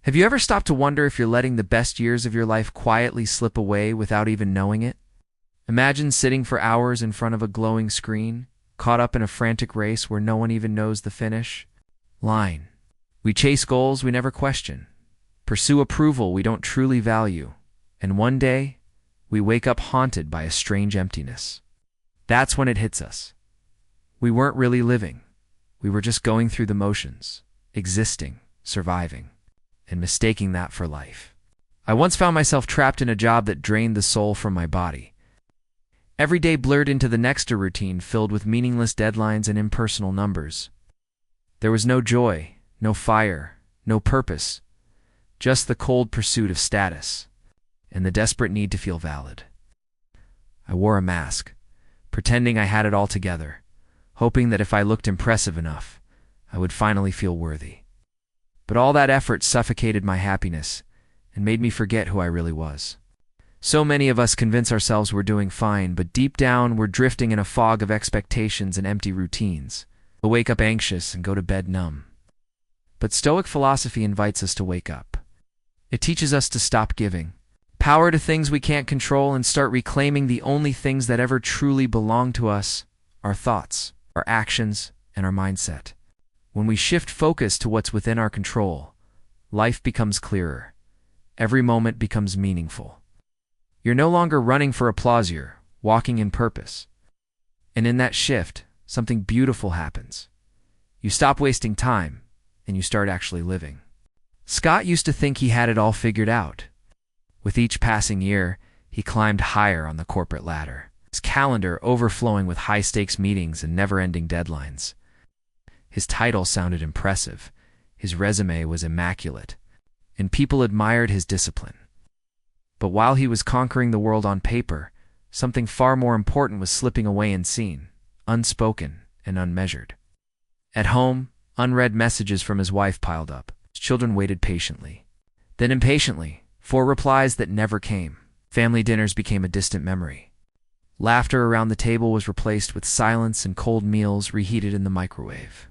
Have you ever stopped to wonder if you're letting the best years of your life quietly slip away without even knowing it? Imagine sitting for hours in front of a glowing screen, caught up in a frantic race where no one even knows the finish line. We chase goals we never question, pursue approval we don't truly value, and one day, we wake up haunted by a strange emptiness. That's when it hits us. We weren't really living. We were just going through the motions, existing, surviving, and mistaking that for life. I once found myself trapped in a job that drained the soul from my body. Every day blurred into the next a routine filled with meaningless deadlines and impersonal numbers. There was no joy, no fire, no purpose, just the cold pursuit of status and the desperate need to feel valid. I wore a mask, pretending I had it all together, hoping that if I looked impressive enough, I would finally feel worthy. But all that effort suffocated my happiness and made me forget who I really was. So many of us convince ourselves we're doing fine, but deep down we're drifting in a fog of expectations and empty routines. We'll wake up anxious and go to bed numb. But Stoic philosophy invites us to wake up. It teaches us to stop giving power to things we can't control and start reclaiming the only things that ever truly belong to us: our thoughts, our actions, and our mindset. When we shift focus to what's within our control, life becomes clearer. Every moment becomes meaningful. You're no longer running for applause, you're walking in purpose. And in that shift, something beautiful happens. You stop wasting time, and you start actually living. Scott used to think he had it all figured out. With each passing year, he climbed higher on the corporate ladder, his calendar overflowing with high-stakes meetings and never-ending deadlines. His title sounded impressive, his resume was immaculate, and people admired his discipline. But while he was conquering the world on paper, something far more important was slipping away unseen, unspoken, and unmeasured. At home, unread messages from his wife piled up. His children waited patiently. Then impatiently, for replies that never came. Family dinners became a distant memory. Laughter around the table was replaced with silence and cold meals reheated in the microwave.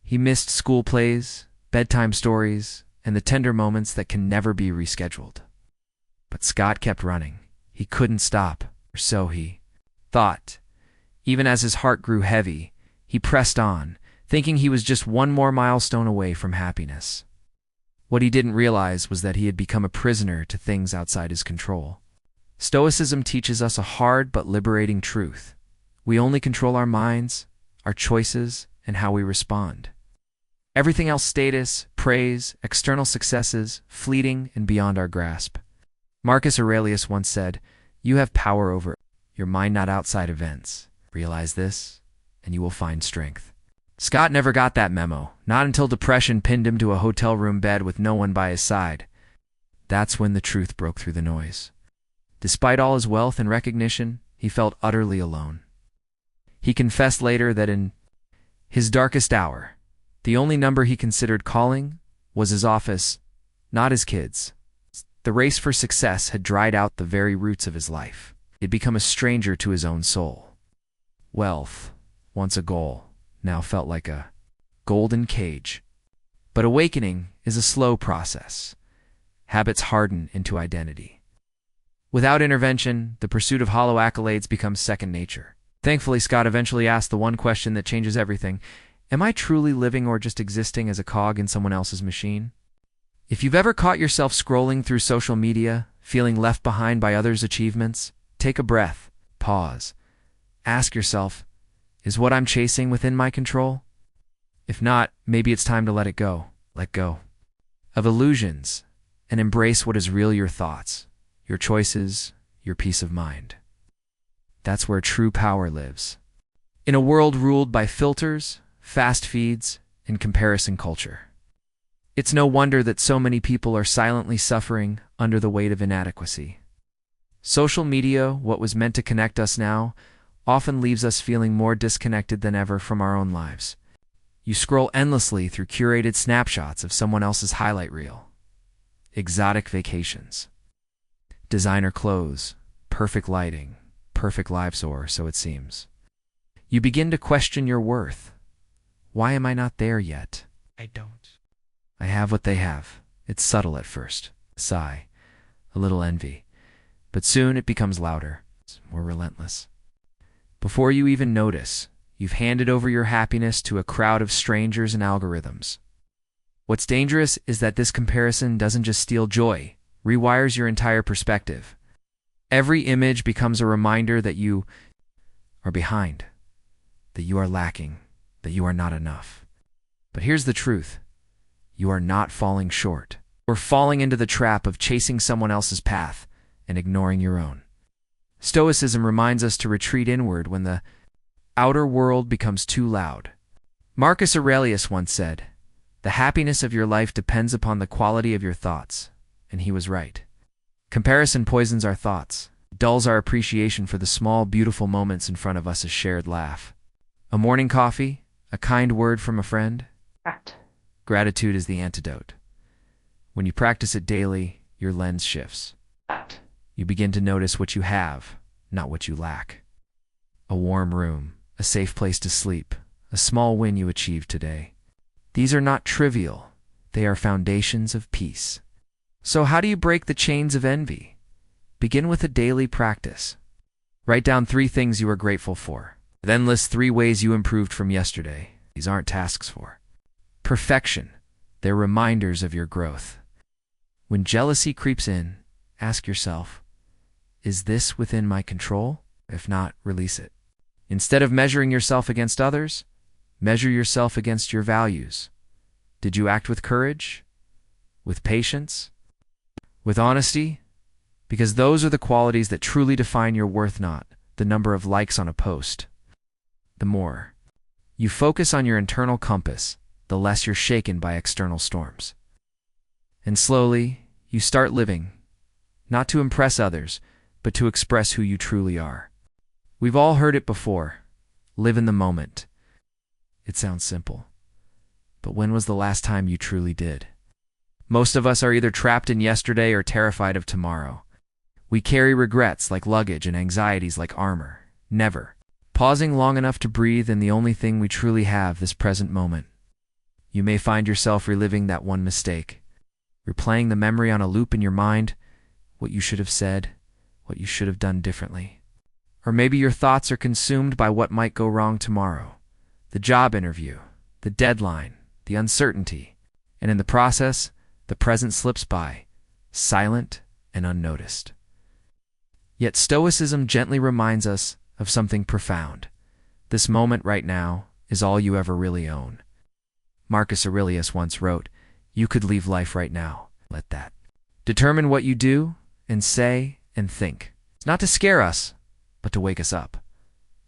He missed school plays, bedtime stories, and the tender moments that can never be rescheduled. But Scott kept running. He couldn't stop, or so he thought. Even as his heart grew heavy, he pressed on, thinking he was just one more milestone away from happiness. What he didn't realize was that he had become a prisoner to things outside his control. Stoicism teaches us a hard but liberating truth. We only control our minds, our choices, and how we respond. Everything else, status, praise, external successes, fleeting and beyond our grasp. Marcus Aurelius once said, "You have power over your mind, not outside events. Realize this, and you will find strength." Scott never got that memo, not until depression pinned him to a hotel room bed with no one by his side. That's when the truth broke through the noise. Despite all his wealth and recognition, he felt utterly alone. He confessed later that in his darkest hour, the only number he considered calling was his office, not his kids. The race for success had dried out the very roots of his life. He had become a stranger to his own soul. Wealth, once a goal, now felt like a golden cage. But awakening is a slow process. Habits harden into identity. Without intervention, the pursuit of hollow accolades becomes second nature. Thankfully, Scott eventually asked the one question that changes everything: am I truly living or just existing as a cog in someone else's machine? If you've ever caught yourself scrolling through social media, feeling left behind by others' achievements, take a breath, pause. Ask yourself, is what I'm chasing within my control? If not, maybe it's time to let it go. Let go of illusions and embrace what is real: your thoughts, your choices, your peace of mind. That's where true power lives. In a world ruled by filters, fast feeds, and comparison culture. It's no wonder that so many people are silently suffering under the weight of inadequacy. Social media, what was meant to connect us now, often leaves us feeling more disconnected than ever from our own lives. You scroll endlessly through curated snapshots of someone else's highlight reel. Exotic vacations, designer clothes, perfect lighting, perfect lives, or so it seems. You begin to question your worth. Why am I not there yet? I don't. I have what they have. It's subtle at first, a sigh, a little envy, but soon it becomes louder, more relentless. Before you even notice, you've handed over your happiness to a crowd of strangers and algorithms. What's dangerous is that this comparison doesn't just steal joy, rewires your entire perspective. Every image becomes a reminder that you are behind, that you are lacking, that you are not enough. But here's the truth. You are not falling short. You're falling into the trap of chasing someone else's path and ignoring your own. Stoicism reminds us to retreat inward when the outer world becomes too loud. Marcus Aurelius once said, "The happiness of your life depends upon the quality of your thoughts," and he was right. Comparison poisons our thoughts, dulls our appreciation for the small, beautiful moments in front of us, a shared laugh, a morning coffee, a kind word from a friend. Gratitude is the antidote. When you practice it daily, your lens shifts. You begin to notice what you have, not what you lack. A warm room, a safe place to sleep, a small win you achieved today. These are not trivial. They are foundations of peace. So how do you break the chains of envy? Begin with a daily practice. Write down 3 things you are grateful for. Then list 3 ways you improved from yesterday. These aren't tasks for perfection. They're reminders of your growth. When jealousy creeps in, ask yourself, is this within my control? If not, release it. Instead of measuring yourself against others, measure yourself against your values. Did you act with courage? With patience? With honesty? Because those are the qualities that truly define your worth, not the number of likes on a post. The more you focus on your internal compass, the less you're shaken by external storms. And slowly, you start living, not to impress others, but to express who you truly are. We've all heard it before. Live in the moment. It sounds simple. But when was the last time you truly did? Most of us are either trapped in yesterday or terrified of tomorrow. We carry regrets like luggage and anxieties like armor. Never pausing long enough to breathe in the only thing we truly have, this present moment. You may find yourself reliving that one mistake, replaying the memory on a loop in your mind, what you should have said, what you should have done differently. Or maybe your thoughts are consumed by what might go wrong tomorrow, the job interview, the deadline, the uncertainty, and in the process, the present slips by, silent and unnoticed. Yet Stoicism gently reminds us of something profound. This moment right now is all you ever really own. Marcus Aurelius once wrote, "You could leave life right now. Let that determine what you do and say and think." It's not to scare us, but to wake us up.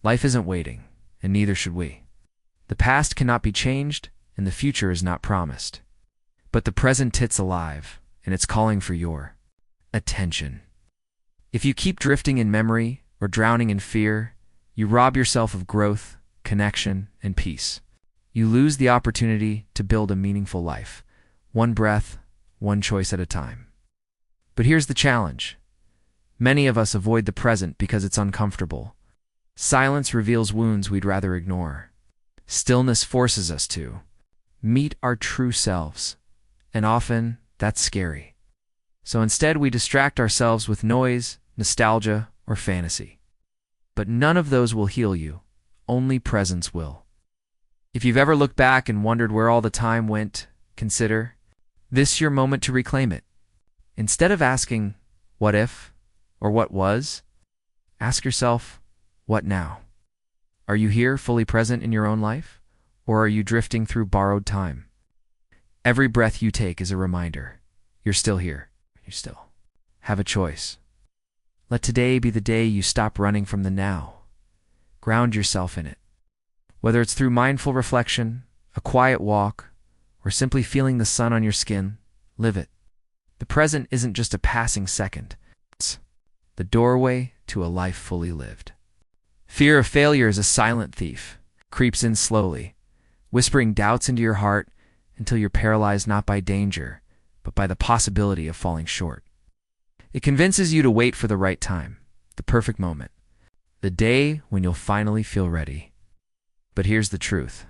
Life isn't waiting, and neither should we. The past cannot be changed, and the future is not promised. But the present sits alive, and it's calling for your attention. If you keep drifting in memory or drowning in fear, you rob yourself of growth, connection, and peace. You lose the opportunity to build a meaningful life, one breath, one choice at a time. But here's the challenge. Many of us avoid the present because it's uncomfortable. Silence reveals wounds we'd rather ignore. Stillness forces us to meet our true selves, and often that's scary. So instead we distract ourselves with noise, nostalgia, or fantasy. But none of those will heal you. Only presence will. If you've ever looked back and wondered where all the time went, consider this your moment to reclaim it. Instead of asking, what if, or what was, ask yourself, what now? Are you here fully present in your own life, or are you drifting through borrowed time? Every breath you take is a reminder. You're still here. You still have a choice. Let today be the day you stop running from the now. Ground yourself in it. Whether it's through mindful reflection, a quiet walk, or simply feeling the sun on your skin, live it. The present isn't just a passing second. It's the doorway to a life fully lived. Fear of failure is a silent thief. Creeps in slowly, whispering doubts into your heart until you're paralyzed not by danger, but by the possibility of falling short. It convinces you to wait for the right time, the perfect moment, the day when you'll finally feel ready. But here's the truth.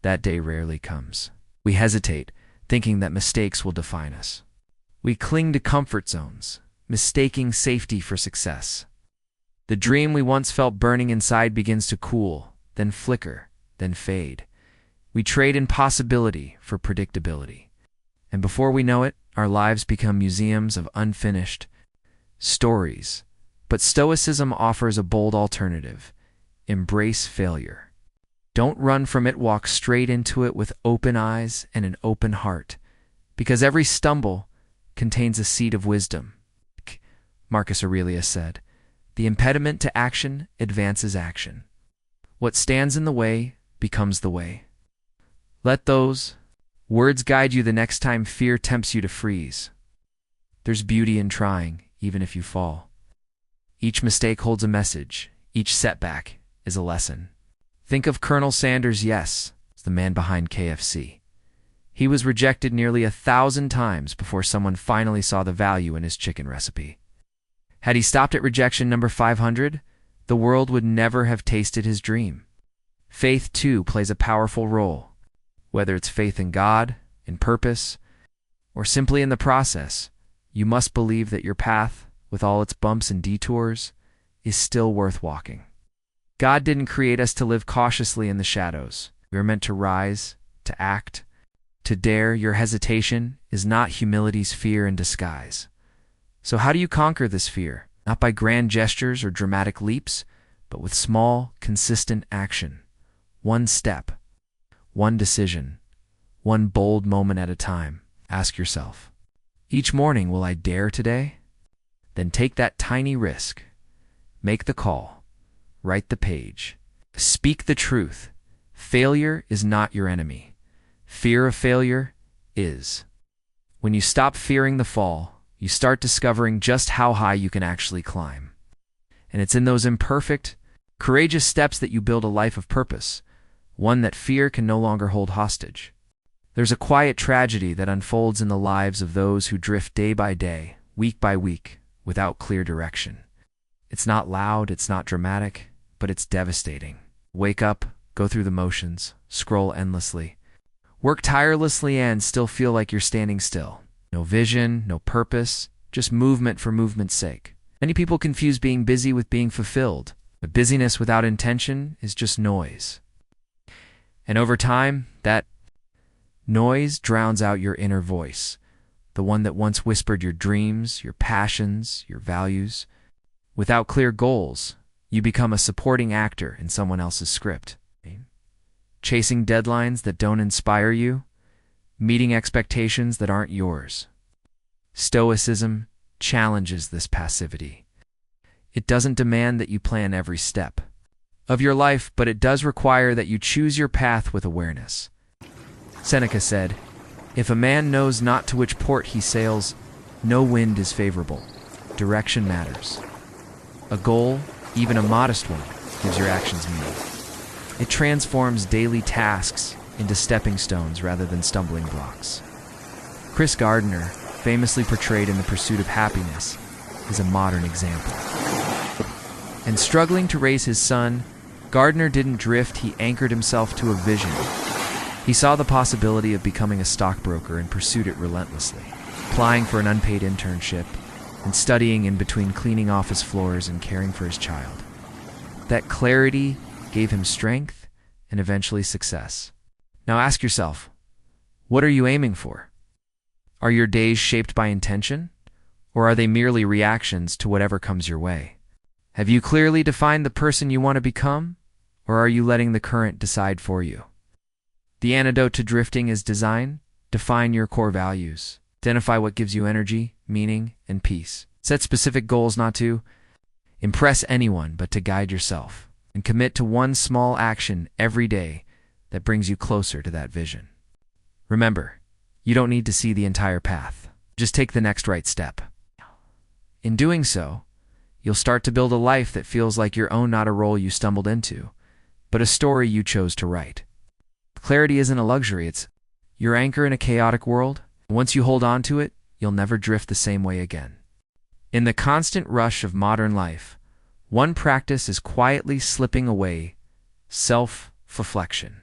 That day rarely comes. We hesitate, thinking that mistakes will define us. We cling to comfort zones, mistaking safety for success. The dream we once felt burning inside begins to cool, then flicker, then fade. We trade impossibility for predictability. And before we know it, our lives become museums of unfinished stories. But Stoicism offers a bold alternative. Embrace failure. Don't run from it, walk straight into it with open eyes and an open heart. Because every stumble contains a seed of wisdom. Marcus Aurelius said, "The impediment to action advances action. What stands in the way becomes the way." Let those words guide you the next time fear tempts you to freeze. There's beauty in trying, even if you fall. Each mistake holds a message. Each setback is a lesson. Think of Colonel Sanders, yes, the man behind KFC. He was rejected nearly 1,000 times before someone finally saw the value in his chicken recipe. Had he stopped at rejection number 500, the world would never have tasted his dream. Faith, too, plays a powerful role. Whether it's faith in God, in purpose, or simply in the process, you must believe that your path, with all its bumps and detours, is still worth walking. God didn't create us to live cautiously in the shadows. We are meant to rise, to act, to dare. Your hesitation is not humility's fear in disguise. So how do you conquer this fear? Not by grand gestures or dramatic leaps, but with small, consistent action. One step, one decision, one bold moment at a time. Ask yourself, each morning, will I dare today? Then take that tiny risk. Make the call. Write the page. Speak the truth. Failure is not your enemy. Fear of failure is. When you stop fearing the fall, you start discovering just how high you can actually climb. And it's in those imperfect, courageous steps that you build a life of purpose, one that fear can no longer hold hostage. There's a quiet tragedy that unfolds in the lives of those who drift day by day, week by week, without clear direction. It's not loud, it's not dramatic, but it's devastating. Wake up, go through the motions, scroll endlessly, work tirelessly, and still feel like you're standing still. No vision, no purpose, just movement for movement's sake. Many people confuse being busy with being fulfilled, but busyness without intention is just noise. And over time, that noise drowns out your inner voice, the one that once whispered your dreams, your passions, your values. Without clear goals, you become a supporting actor in someone else's script. Chasing deadlines that don't inspire you, meeting expectations that aren't yours. Stoicism challenges this passivity. It doesn't demand that you plan every step of your life, but it does require that you choose your path with awareness. Seneca said, "If a man knows not to which port he sails, no wind is favorable. Direction matters." A goal, even a modest one, gives your actions meaning. It transforms daily tasks into stepping stones rather than stumbling blocks. Chris Gardner, famously portrayed in The Pursuit of Happiness, is a modern example. And struggling to raise his son, Gardner didn't drift, he anchored himself to a vision. He saw the possibility of becoming a stockbroker and pursued it relentlessly, applying for an unpaid internship and studying in between cleaning office floors and caring for his child. That clarity gave him strength and eventually success. Now ask yourself, what are you aiming for? Are your days shaped by intention, or are they merely reactions to whatever comes your way? Have you clearly defined the person you want to become, or are you letting the current decide for you? The antidote to drifting is design. Define your core values. Identify what gives you energy, meaning, and peace. Set specific goals not to impress anyone, but to guide yourself. And commit to one small action every day that brings you closer to that vision. Remember, you don't need to see the entire path. Just take the next right step. In doing so, you'll start to build a life that feels like your own, not a role you stumbled into, but a story you chose to write. Clarity isn't a luxury, it's your anchor in a chaotic world. Once you hold on to it, you'll never drift the same way again. In the constant rush of modern life, one practice is quietly slipping away: self-reflection.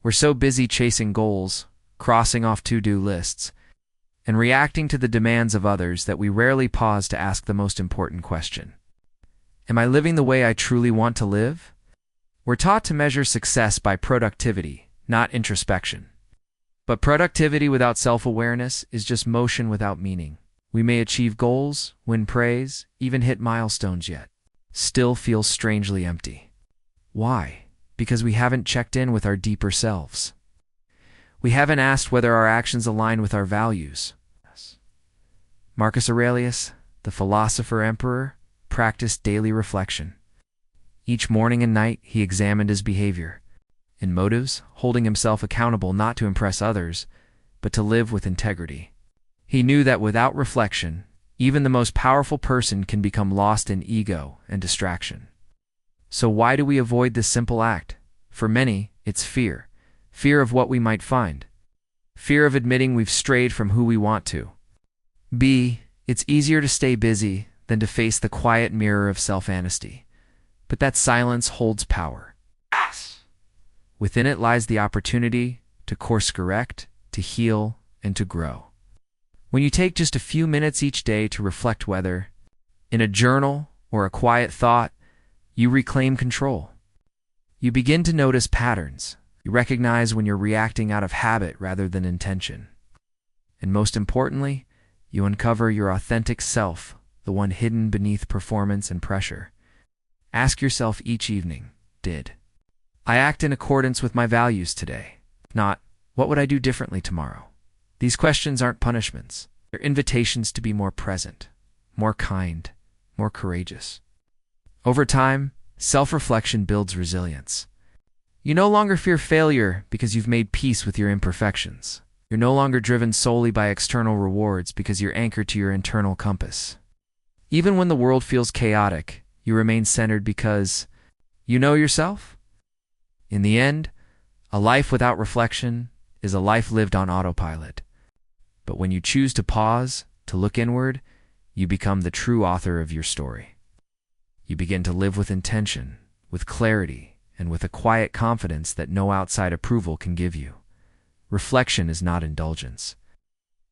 We're so busy chasing goals, crossing off to-do lists, and reacting to the demands of others that we rarely pause to ask the most important question. Am I living the way I truly want to live? We're taught to measure success by productivity, not introspection. But productivity without self-awareness is just motion without meaning. We may achieve goals, win praise, even hit milestones yet still feel strangely empty. Why? Because we haven't checked in with our deeper selves. We haven't asked whether our actions align with our values. Marcus Aurelius, the philosopher emperor, practiced daily reflection. Each morning and night he examined his behavior and motives, holding himself accountable not to impress others, but to live with integrity. He knew that without reflection, even the most powerful person can become lost in ego and distraction. So why do we avoid this simple act? For many, it's fear. Fear of what we might find. Fear of admitting we've strayed from who we want to. It's easier to stay busy than to face the quiet mirror of self-honesty. But that silence holds power. Within it lies the opportunity to course correct, to heal, and to grow. When you take just a few minutes each day to reflect, whether in a journal or a quiet thought, you reclaim control. You begin to notice patterns. You recognize when you're reacting out of habit rather than intention. And most importantly, you uncover your authentic self, the one hidden beneath performance and pressure. Ask yourself each evening, did I act in accordance with my values today? Not, what would I do differently tomorrow? These questions aren't punishments. They're invitations to be more present, more kind, more courageous. Over time, self-reflection builds resilience. You no longer fear failure because you've made peace with your imperfections. You're no longer driven solely by external rewards because you're anchored to your internal compass. Even when the world feels chaotic, you remain centered because you know yourself. In the end, a life without reflection is a life lived on autopilot. But when you choose to pause, to look inward, you become the true author of your story. You begin to live with intention, with clarity, and with a quiet confidence that no outside approval can give you. Reflection is not indulgence.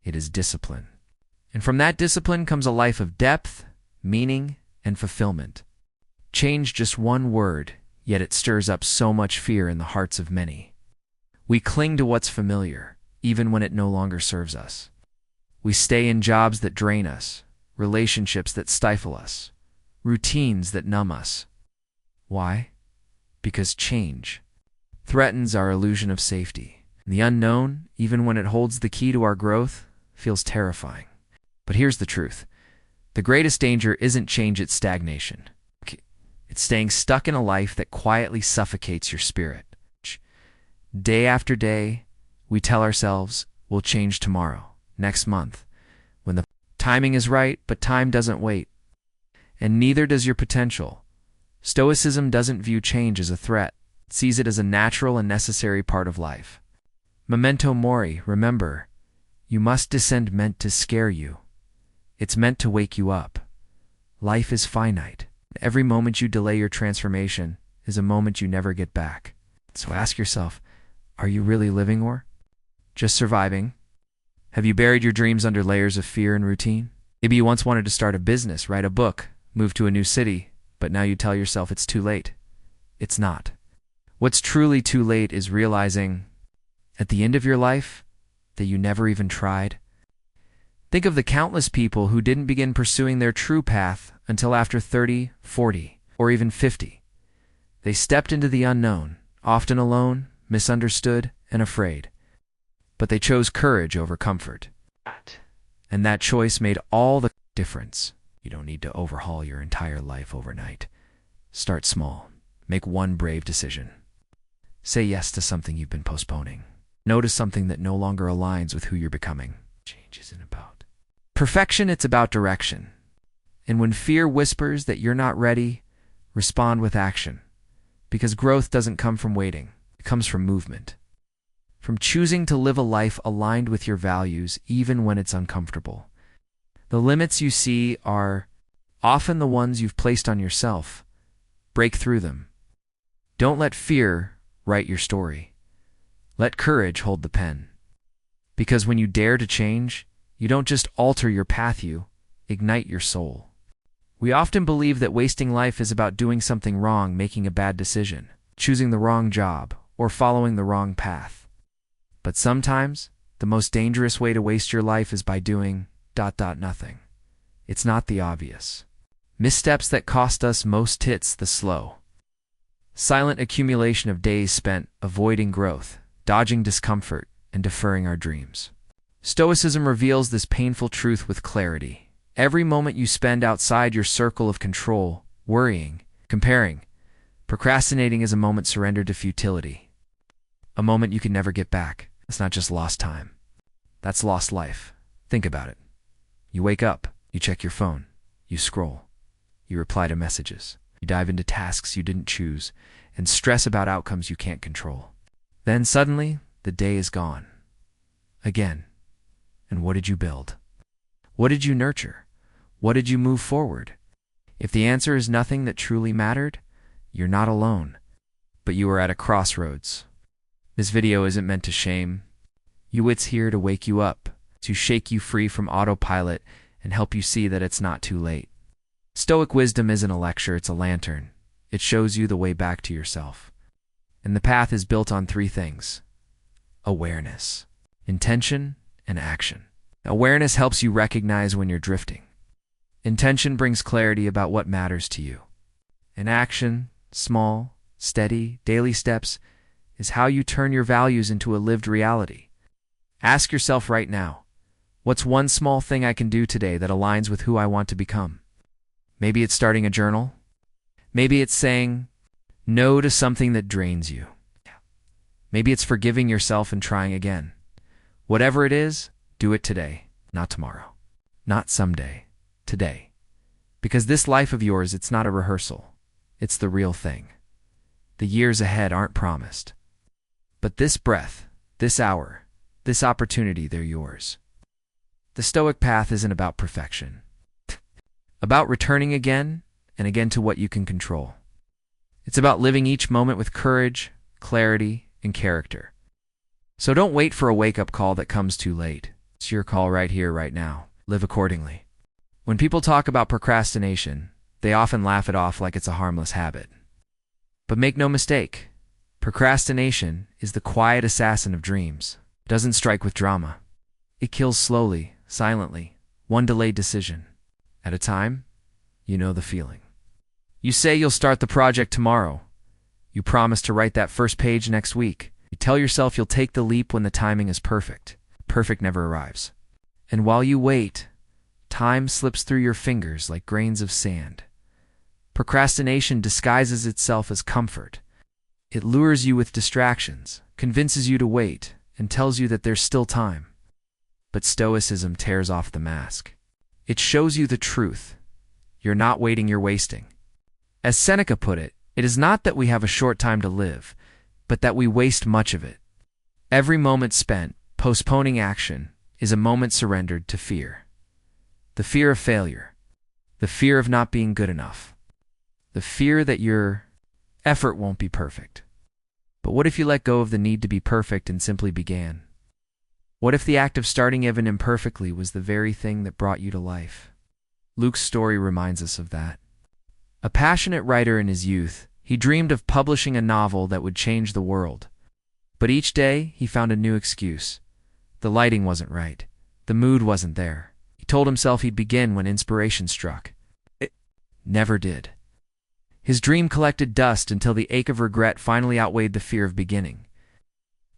It is discipline. And from that discipline comes a life of depth, meaning, and fulfillment. Change just one word, yet it stirs up so much fear in the hearts of many. We cling to what's familiar, even when it no longer serves us. We stay in jobs that drain us, relationships that stifle us, routines that numb us. Why? Because change threatens our illusion of safety. The unknown, even when it holds the key to our growth, feels terrifying. But here's the truth. The greatest danger isn't change, it's stagnation. It's staying stuck in a life that quietly suffocates your spirit. Day after day, we tell ourselves, we'll change tomorrow, next month, when the timing is right, but time doesn't wait. And neither does your potential. Stoicism doesn't view change as a threat. It sees it as a natural and necessary part of life. Memento mori, remember, you must descend meant to scare you. It's meant to wake you up. Life is finite. Every moment you delay your transformation is a moment you never get back. So ask yourself, are you really living or just surviving? Have you buried your dreams under layers of fear and routine? Maybe you once wanted to start a business, write a book, move to a new city, but now you tell yourself it's too late. It's not. What's truly too late is realizing, at the end of your life, that you never even tried. Think of the countless people who didn't begin pursuing their true path until after 30, 40, or even 50. They stepped into the unknown, often alone, misunderstood, and afraid. But they chose courage over comfort. And that choice made all the difference. You don't need to overhaul your entire life overnight. Start small. Make one brave decision. Say yes to something you've been postponing. Notice something that no longer aligns with who you're becoming. Change isn't about perfection, it's about direction. And when fear whispers that you're not ready, respond with action. Because growth doesn't come from waiting. It comes from movement. From choosing to live a life aligned with your values even when it's uncomfortable. The limits you see are often the ones you've placed on yourself. Break through them. Don't let fear write your story. Let courage hold the pen. Because when you dare to change, you don't just alter your path, you ignite your soul. We often believe that wasting life is about doing something wrong, making a bad decision, choosing the wrong job, or following the wrong path. But sometimes, the most dangerous way to waste your life is by doing ... nothing. It's not the obvious missteps that cost us most, it's the slow, silent accumulation of days spent avoiding growth, dodging discomfort, and deferring our dreams. Stoicism reveals this painful truth with clarity. Every moment you spend outside your circle of control, worrying, comparing, procrastinating is a moment surrendered to futility. A moment you can never get back. It's not just lost time. That's lost life. Think about it. You wake up, you check your phone, you scroll, you reply to messages, you dive into tasks you didn't choose, and stress about outcomes you can't control. Then suddenly, the day is gone. Again. And what did you build? What did you nurture? What did you move forward? If the answer is nothing that truly mattered, you're not alone, but you are at a crossroads. This video isn't meant to shame you. It's here to wake you up, to shake you free from autopilot and help you see that it's not too late. Stoic wisdom isn't a lecture, it's a lantern. It shows you the way back to yourself. And the path is built on three things: awareness, intention, and action. Awareness helps you recognize when you're drifting. Intention brings clarity about what matters to you. And action, small, steady, daily steps, is how you turn your values into a lived reality. Ask yourself right now, what's one small thing I can do today that aligns with who I want to become? Maybe it's starting a journal. Maybe it's saying no to something that drains you. Maybe it's forgiving yourself and trying again. Whatever it is, do it today, not tomorrow, not someday, today. Because this life of yours, it's not a rehearsal. It's the real thing. The years ahead aren't promised. But this breath, this hour, this opportunity, they're yours. The Stoic path isn't about perfection. About returning again and again to what you can control. It's about living each moment with courage, clarity, and character. So don't wait for a wake-up call that comes too late. It's your call right here, right now. Live accordingly. When people talk about procrastination, they often laugh it off like it's a harmless habit. But make no mistake, procrastination is the quiet assassin of dreams. It doesn't strike with drama. It kills slowly, silently, one delayed decision at a time. You know the feeling. You say you'll start the project tomorrow. You promise to write that first page next week. You tell yourself you'll take the leap when the timing is perfect. Perfect never arrives. And while you wait, time slips through your fingers like grains of sand. Procrastination disguises itself as comfort. It lures you with distractions, convinces you to wait, and tells you that there's still time. But Stoicism tears off the mask. It shows you the truth. You're not waiting, you're wasting. As Seneca put it, it is not that we have a short time to live, but that we waste much of it. Every moment spent postponing action is a moment surrendered to fear. The fear of failure. The fear of not being good enough. The fear that your effort won't be perfect. But what if you let go of the need to be perfect and simply began? What if the act of starting even imperfectly was the very thing that brought you to life? Luke's story reminds us of that. A passionate writer in his youth, he dreamed of publishing a novel that would change the world. But each day, he found a new excuse. The lighting wasn't right. The mood wasn't there. He told himself he'd begin when inspiration struck. It never did. His dream collected dust until the ache of regret finally outweighed the fear of beginning.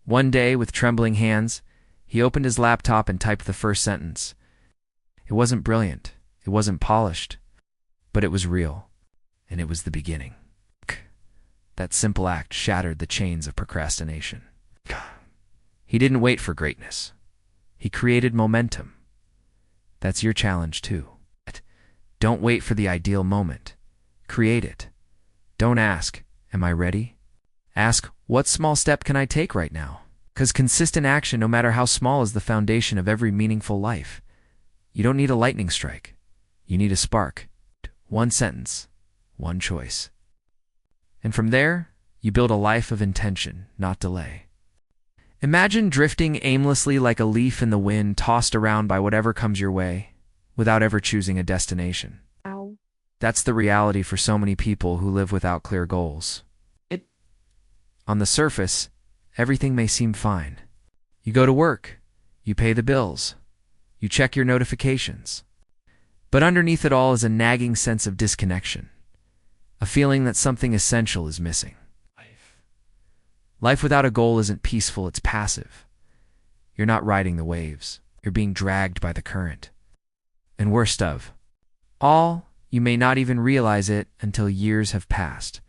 One day, with trembling hands, he opened his laptop and typed the first sentence. It wasn't brilliant. It wasn't polished. But it was real. And it was the beginning. That simple act shattered the chains of procrastination. He didn't wait for greatness. He created momentum. That's your challenge too. Don't wait for the ideal moment. Create it. Don't ask, am I ready? Ask, what small step can I take right now? Because consistent action, no matter how small, is the foundation of every meaningful life. You don't need a lightning strike. You need a spark. One sentence. One choice. And from there, you build a life of intention, not delay. Imagine drifting aimlessly like a leaf in the wind, tossed around by whatever comes your way, without ever choosing a destination. Ow. That's the reality for so many people who live without clear goals. It On the surface, everything may seem fine. You go to work, you pay the bills, you check your notifications. But underneath it all is a nagging sense of disconnection, a feeling that something essential is missing. Life without a goal isn't peaceful, it's passive. You're not riding the waves, you're being dragged by the current. And worst of all, you may not even realize it until years have passed.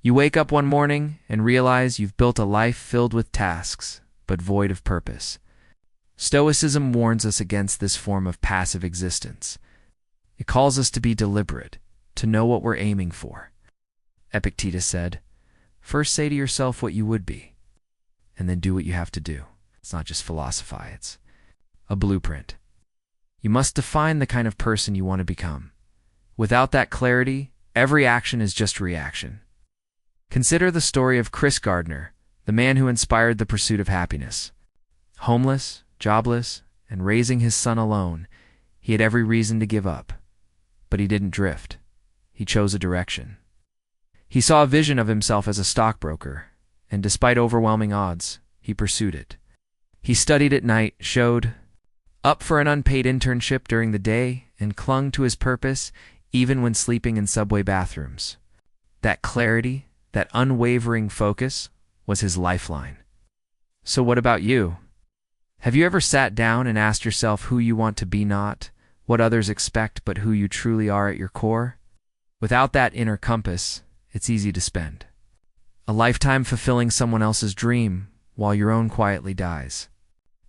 You wake up one morning and realize you've built a life filled with tasks, but void of purpose. Stoicism warns us against this form of passive existence. It calls us to be deliberate, to know what we're aiming for. Epictetus said, "First say to yourself what you would be, and then do what you have to do." It's not just philosophy, it's a blueprint. You must define the kind of person you want to become. Without that clarity, every action is just reaction. Consider the story of Chris Gardner, the man who inspired the pursuit of happiness. Homeless, jobless, and raising his son alone, he had every reason to give up. But he didn't drift. He chose a direction. He saw a vision of himself as a stockbroker, and despite overwhelming odds, he pursued it. He studied at night, showed up for an unpaid internship during the day, and clung to his purpose even when sleeping in subway bathrooms. That clarity, that unwavering focus, was his lifeline. So what about you? Have you ever sat down and asked yourself who you want to be, not what others expect, but who you truly are at your core? Without that inner compass, it's easy to spend a lifetime fulfilling someone else's dream while your own quietly dies.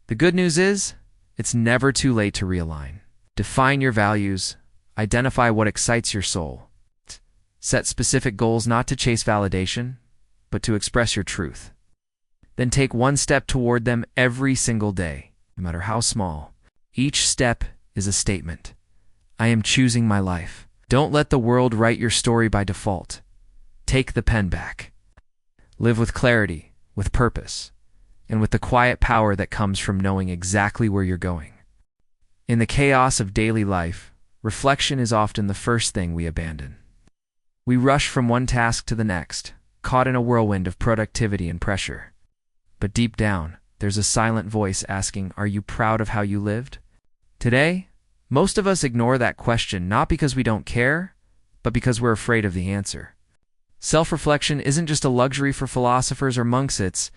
The good news is, it's never too late to realign. Define your values, identify what excites your soul. Set specific goals not to chase validation, but to express your truth. Then take one step toward them every single day, no matter how small. Each step is a statement. I am choosing my life. Don't let the world write your story by default. Take the pen back. Live with clarity, with purpose, and with the quiet power that comes from knowing exactly where you're going. In the chaos of daily life, reflection is often the first thing we abandon. We rush from one task to the next, caught in a whirlwind of productivity and pressure. But deep down, there's a silent voice asking, are you proud of how you lived? Today, most of us ignore that question not because we don't care, but because we're afraid of the answer. Self-reflection isn't just a luxury for philosophers or monks, it's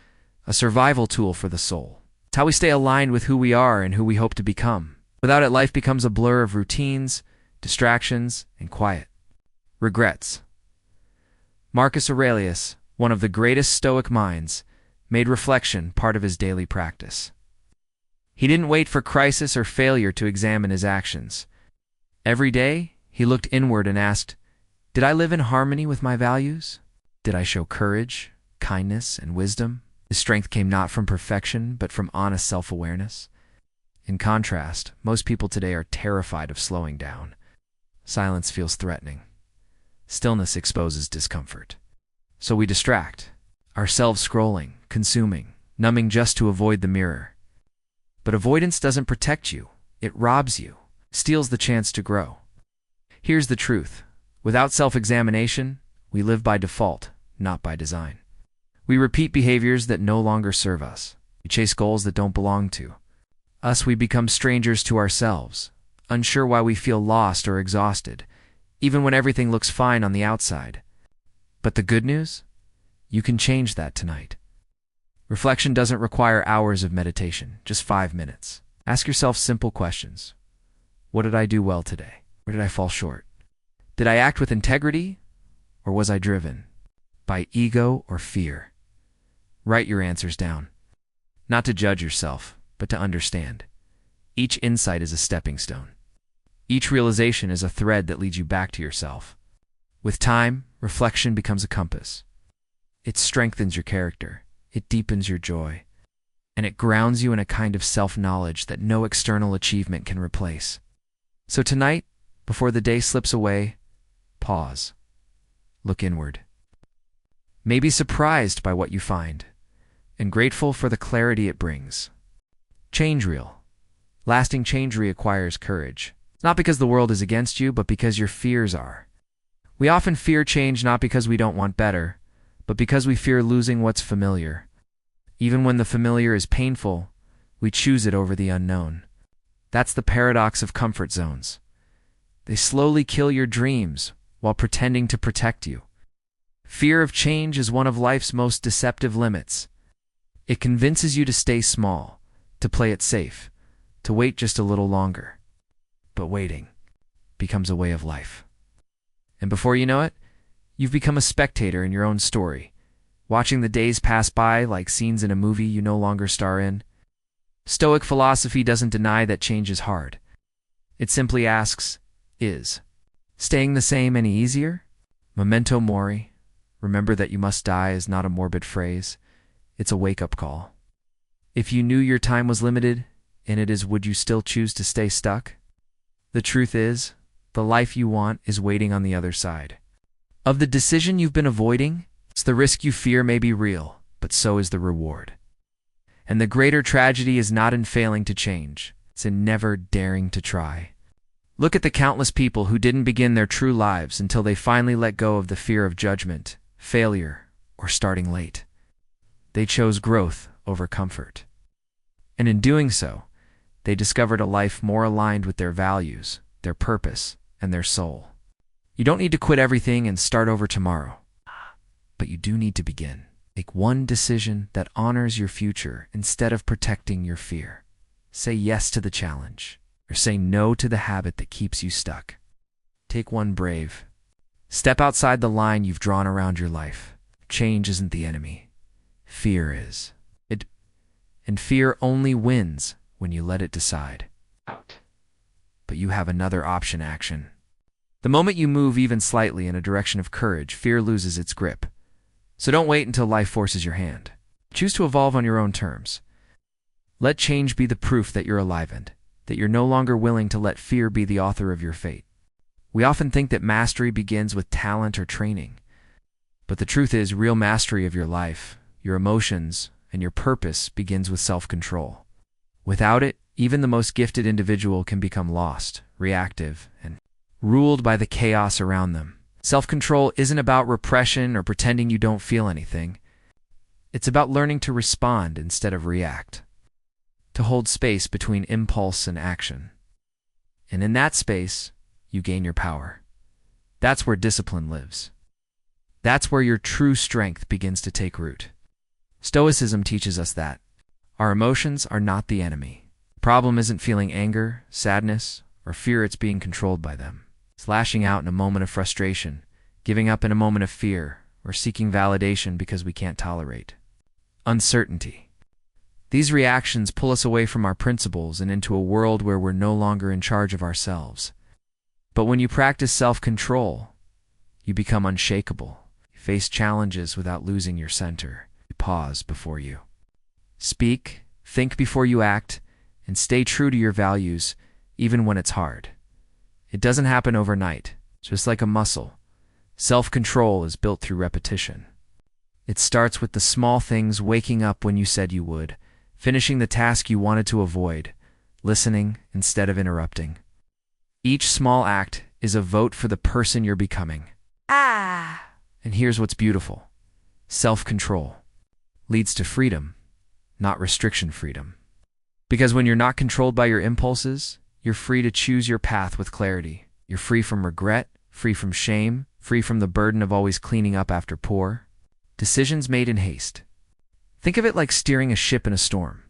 a survival tool for the soul. It's how we stay aligned with who we are and who we hope to become. Without it, life becomes a blur of routines, distractions, and quiet. Regrets. Marcus Aurelius, one of the greatest Stoic minds, made reflection part of his daily practice. He didn't wait for crisis or failure to examine his actions. Every day, he looked inward and asked, did I live in harmony with my values? Did I show courage, kindness, and wisdom? His strength came not from perfection, but from honest self-awareness. In contrast, most people today are terrified of slowing down. Silence feels threatening. Stillness exposes discomfort. So we distract, ourselves scrolling, consuming, numbing just to avoid the mirror. But avoidance doesn't protect you. It robs you, steals the chance to grow. Here's the truth. Without self-examination, we live by default, not by design. We repeat behaviors that no longer serve us. We chase goals that don't belong to us. We become strangers to ourselves, unsure why we feel lost or exhausted, even when everything looks fine on the outside. But the good news? You can change that tonight. Reflection doesn't require hours of meditation, just 5 minutes. Ask yourself simple questions. What did I do well today? Where did I fall short? Did I act with integrity, or was I driven by ego or fear? Write your answers down. Not to judge yourself, but to understand. Each insight is a stepping stone. Each realization is a thread that leads you back to yourself. With time, reflection becomes a compass. It strengthens your character, it deepens your joy, and it grounds you in a kind of self-knowledge that no external achievement can replace. So tonight, before the day slips away, pause. Look inward. May be surprised by what you find. and grateful for the clarity it brings. Change real. Lasting change requires courage. Not because the world is against you, but because your fears are. We often fear change not because we don't want better, but because we fear losing what's familiar. Even when the familiar is painful, we choose it over the unknown. That's the paradox of comfort zones. They slowly kill your dreams while pretending to protect you. Fear of change is one of life's most deceptive limits. It convinces you to stay small, to play it safe, to wait just a little longer. But waiting becomes a way of life. And before you know it, you've become a spectator in your own story, watching the days pass by like scenes in a movie you no longer star in. Stoic philosophy doesn't deny that change is hard. It simply asks, is staying the same any easier? Memento mori, remember that you must die, is not a morbid phrase. It's a wake-up call. If you knew your time was limited, and it is, would you still choose to stay stuck? The truth is, the life you want is waiting on the other side. Of the decision you've been avoiding, the risk you fear may be real, but so is the reward. And the greater tragedy is not in failing to change, it's in never daring to try. Look at the countless people who didn't begin their true lives until they finally let go of the fear of judgment, failure, or starting late. They chose growth over comfort. And in doing so, they discovered a life more aligned with their values, their purpose, and their soul. You don't need to quit everything and start over tomorrow, but you do need to begin. Make one decision that honors your future instead of protecting your fear. Say yes to the challenge, or say no to the habit that keeps you stuck. Take one brave step outside the line you've drawn around your life. Change isn't the enemy. Fear is. And fear only wins when you let it decide. But you have another option: action. The moment you move even slightly in a direction of courage, fear loses its grip. So don't wait until life forces your hand. Choose to evolve on your own terms. Let change be the proof that you're alive and that you're no longer willing to let fear be the author of your fate. We often think that mastery begins with talent or training. But the truth is, real mastery of your life, your emotions, and your purpose begins with self-control. Without it, even the most gifted individual can become lost, reactive, and ruled by the chaos around them. Self-control isn't about repression or pretending you don't feel anything. It's about learning to respond instead of react, to hold space between impulse and action. And in that space, you gain your power. That's where discipline lives. That's where your true strength begins to take root. Stoicism teaches us that our emotions are not the enemy. The problem isn't feeling anger, sadness, or fear, it's being controlled by them. It's lashing out in a moment of frustration, giving up in a moment of fear, or seeking validation because we can't tolerate uncertainty. These reactions pull us away from our principles and into a world where we're no longer in charge of ourselves. But when you practice self-control, you become unshakable. You face challenges without losing your center. You pause before you speak, think before you act, and stay true to your values, even when it's hard. It doesn't happen overnight. Just like a muscle, self-control is built through repetition. It starts with the small things: waking up when you said you would, finishing the task you wanted to avoid, listening instead of interrupting. Each small act is a vote for the person you're becoming. And here's what's beautiful. Self-control leads to freedom, not restriction freedom. Because when you're not controlled by your impulses, you're free to choose your path with clarity. You're free from regret, free from shame, free from the burden of always cleaning up after poor decisions made in haste. Think of it like steering a ship in a storm.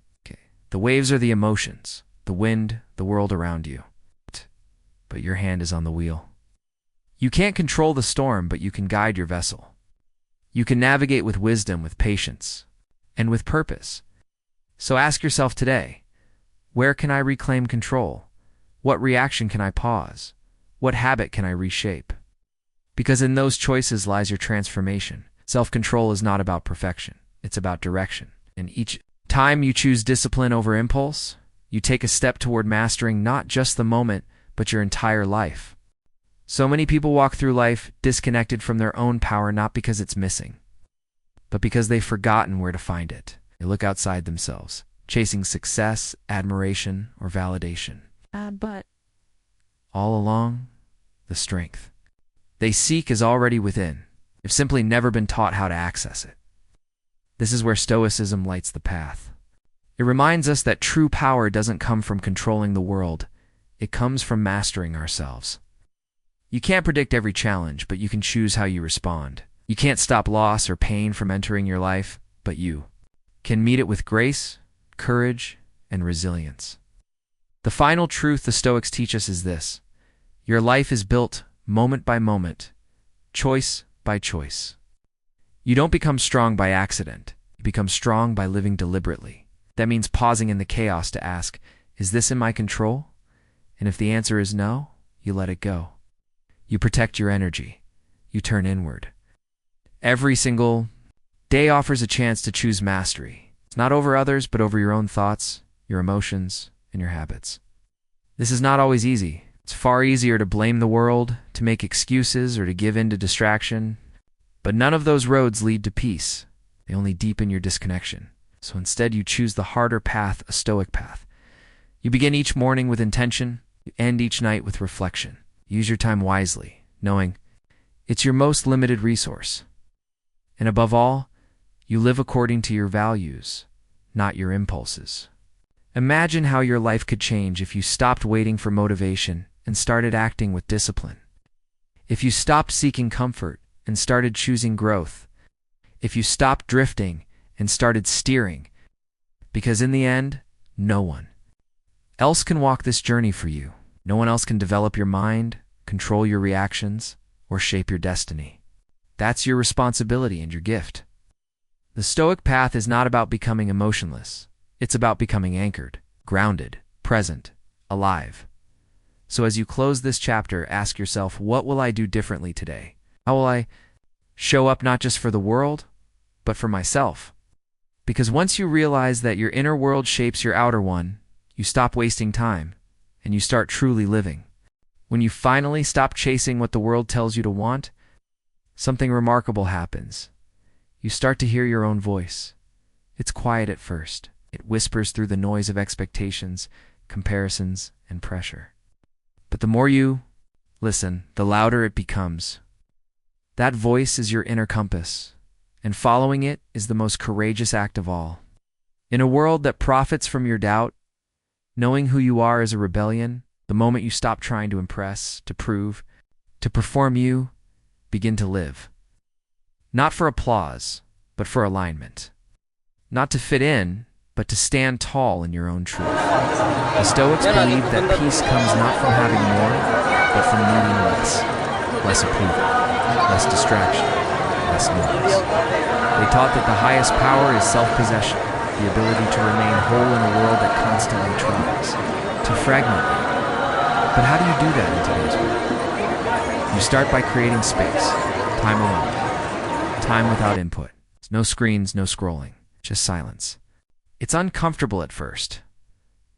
The waves are the emotions, the wind, the world around you. But your hand is on the wheel. You can't control the storm, but you can guide your vessel. You can navigate with wisdom, with patience, and with purpose. So ask yourself today, where can I reclaim control? What reaction can I pause? What habit can I reshape? Because in those choices lies your transformation. Self-control is not about perfection. It's about direction. And each time you choose discipline over impulse, you take a step toward mastering not just the moment, but your entire life. So many people walk through life disconnected from their own power, not because it's missing, but because they've forgotten where to find it. They look outside themselves, chasing success, admiration, or validation. But all along, the strength they seek is already within. They've simply never been taught how to access it. This is where Stoicism lights the path. It reminds us that true power doesn't come from controlling the world. It comes from mastering ourselves. You can't predict every challenge, but you can choose how you respond. You can't stop loss or pain from entering your life, but you can meet it with grace, courage, and resilience. The final truth the Stoics teach us is this: your life is built moment by moment, choice by choice. You don't become strong by accident. You become strong by living deliberately. That means pausing in the chaos to ask, is this in my control? And if the answer is no, you let it go. You protect your energy. You turn inward. Every single day offers a chance to choose mastery. It's not over others, but over your own thoughts, your emotions, and your habits. This is not always easy. It's far easier to blame the world, to make excuses, or to give in to distraction. But none of those roads lead to peace. They only deepen your disconnection. So instead, you choose the harder path, a stoic path. You begin each morning with intention. You end each night with reflection. Use your time wisely, knowing it's your most limited resource. And above all, you live according to your values, not your impulses. Imagine how your life could change if you stopped waiting for motivation and started acting with discipline. If you stopped seeking comfort and started choosing growth. If you stopped drifting and started steering. Because in the end, no one else can walk this journey for you. No one else can develop your mind, control your reactions, or shape your destiny. That's your responsibility and your gift. The Stoic path is not about becoming emotionless. It's about becoming anchored, grounded, present, alive. So as you close this chapter, ask yourself, what will I do differently today? How will I show up not just for the world, but for myself? Because once you realize that your inner world shapes your outer one, you stop wasting time, and you start truly living. When you finally stop chasing what the world tells you to want, something remarkable happens. You start to hear your own voice. It's quiet at first. It whispers through the noise of expectations, comparisons, and pressure. But the more you listen, the louder it becomes. That voice is your inner compass, and following it is the most courageous act of all. In a world that profits from your doubt, knowing who you are is a rebellion. The moment you stop trying to impress, to prove, to perform, you begin to live. Not for applause, but for alignment. Not to fit in, but to stand tall in your own truth. The Stoics believed that peace comes not from having more, but from needing less. Less approval, less distraction, less noise. They taught that the highest power is self-possession, the ability to remain whole in a world that constantly tries to fragment you. But how do you do that in today's world? You start by creating space, time alone, time without input. No screens, no scrolling, just silence. It's uncomfortable at first,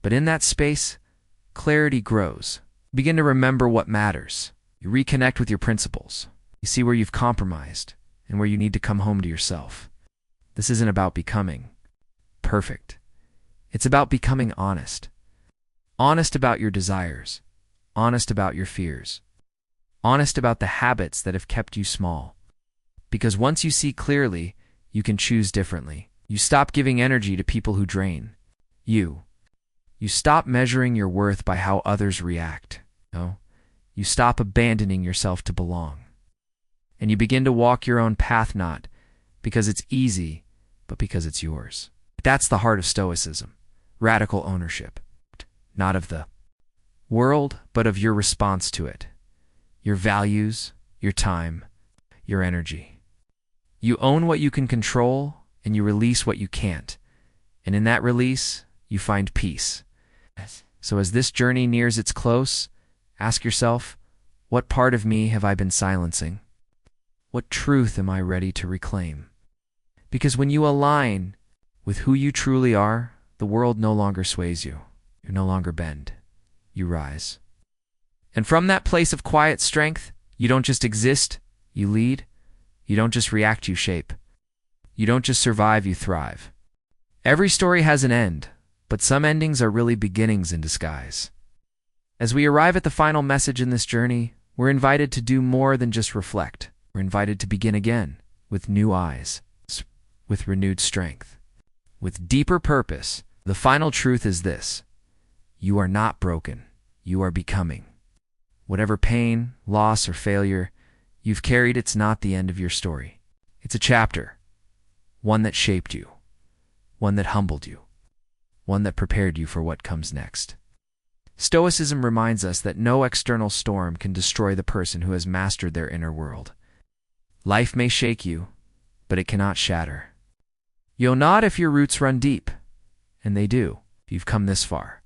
but in that space, clarity grows. You begin to remember what matters. You reconnect with your principles. You see where you've compromised and where you need to come home to yourself. This isn't about becoming perfect. It's about becoming honest. Honest about your desires. Honest about your fears. Honest about the habits that have kept you small. Because once you see clearly, you can choose differently. You stop giving energy to people who drain you. You stop measuring your worth by how others react. No, you stop abandoning yourself to belong. And you begin to walk your own path, not because it's easy, but because it's yours. That's the heart of Stoicism. Radical ownership. Not of the world, but of your response to it. Your values, your time, your energy. You own what you can control, and you release what you can't. And in that release, you find peace. So as this journey nears its close, ask yourself, what part of me have I been silencing? What truth am I ready to reclaim? Because when you align with who you truly are, the world no longer sways you. You no longer bend. You rise. And from that place of quiet strength, you don't just exist, you lead. You don't just react, you shape. You don't just survive, you thrive. Every story has an end, but some endings are really beginnings in disguise. As we arrive at the final message in this journey, we're invited to do more than just reflect. We're invited to begin again, with new eyes, with renewed strength, with deeper purpose. The final truth is this: you are not broken, you are becoming. Whatever pain, loss, or failure you've carried, it's not the end of your story. It's a chapter, one that shaped you, one that humbled you, one that prepared you for what comes next. Stoicism reminds us that no external storm can destroy the person who has mastered their inner world. Life may shake you, but it cannot shatter. You'll nod if your roots run deep, and they do, if you've come this far.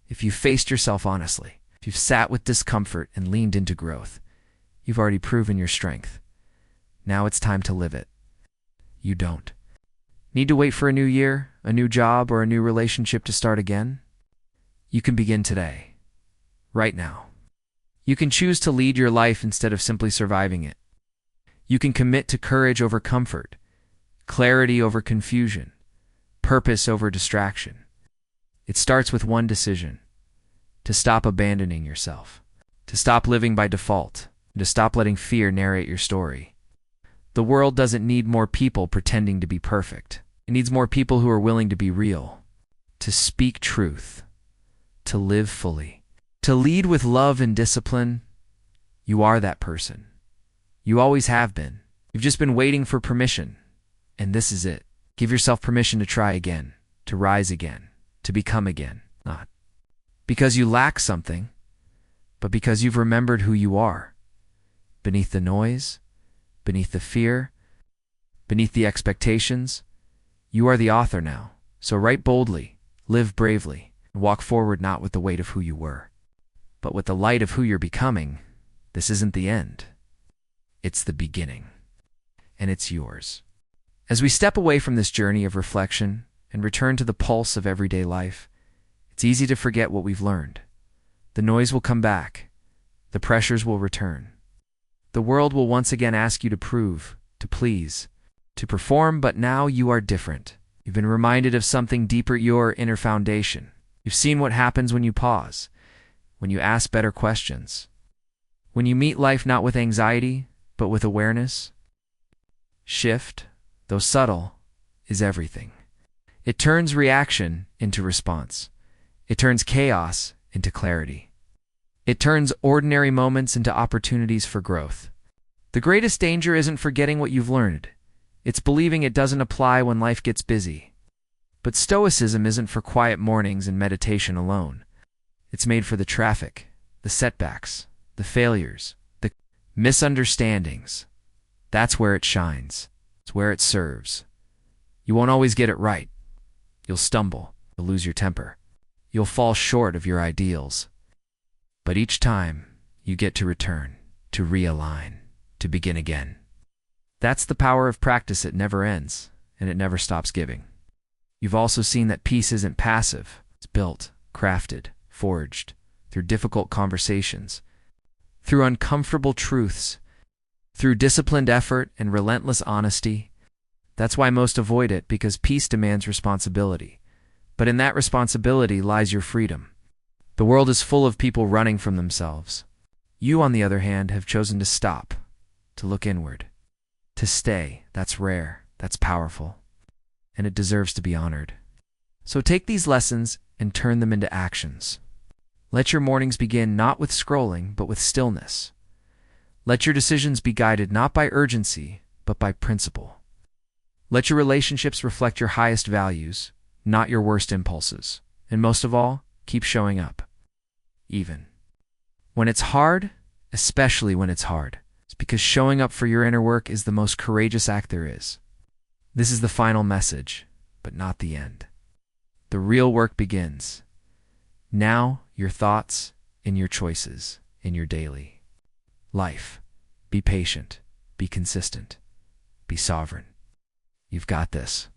If you've faced yourself honestly, if you've sat with discomfort and leaned into growth, you've already proven your strength. Now it's time to live it. You don't need to wait for a new year, a new job, or a new relationship to start again. You can begin today, right now. You can choose to lead your life instead of simply surviving it. You can commit to courage over comfort, clarity over confusion, purpose over distraction. It starts with one decision: to stop abandoning yourself, to stop living by default, and to stop letting fear narrate your story. The world doesn't need more people pretending to be perfect. It needs more people who are willing to be real, to speak truth, to live fully, to lead with love and discipline. You are that person. You always have been. You've just been waiting for permission, and this is it. Give yourself permission to try again, to rise again, to become again. Not because you lack something, but because you've remembered who you are. Beneath the noise, beneath the fear, beneath the expectations, you are the author now. So write boldly, live bravely, and walk forward not with the weight of who you were, but with the light of who you're becoming. This isn't the end. It's the beginning, and it's yours. As we step away from this journey of reflection and return to the pulse of everyday life, it's easy to forget what we've learned. The noise will come back. The pressures will return. The world will once again ask you to prove, to please, to perform, but now you are different. You've been reminded of something deeper, your inner foundation. You've seen what happens when you pause, when you ask better questions, when you meet life not with anxiety, but with awareness. Shift, though subtle, is everything. It turns reaction into response. It turns chaos into clarity. It turns ordinary moments into opportunities for growth. The greatest danger isn't forgetting what you've learned. It's believing it doesn't apply when life gets busy. But Stoicism isn't for quiet mornings and meditation alone. It's made for the traffic, the setbacks, the failures, the misunderstandings. That's where it shines. It's where it serves. You won't always get it right. You'll stumble. You'll lose your temper. You'll fall short of your ideals. But each time, you get to return, to realign, to begin again. That's the power of practice. It never ends, and it never stops giving. You've also seen that peace isn't passive. It's built, crafted, forged, through difficult conversations, through uncomfortable truths, through disciplined effort and relentless honesty. That's why most avoid it, because peace demands responsibility. But in that responsibility lies your freedom. The world is full of people running from themselves. You, on the other hand, have chosen to stop, to look inward, to stay. That's rare, that's powerful, and it deserves to be honored. So take these lessons and turn them into actions. Let your mornings begin not with scrolling, but with stillness. Let your decisions be guided not by urgency, but by principle. Let your relationships reflect your highest values, not your worst impulses. And most of all, keep showing up. Even when it's hard, especially when it's hard. It's because showing up for your inner work is the most courageous act there is. This is the final message, but not the end. The real work begins. Now, your thoughts and your choices in your daily life. Be patient. Be consistent. Be sovereign. You've got this.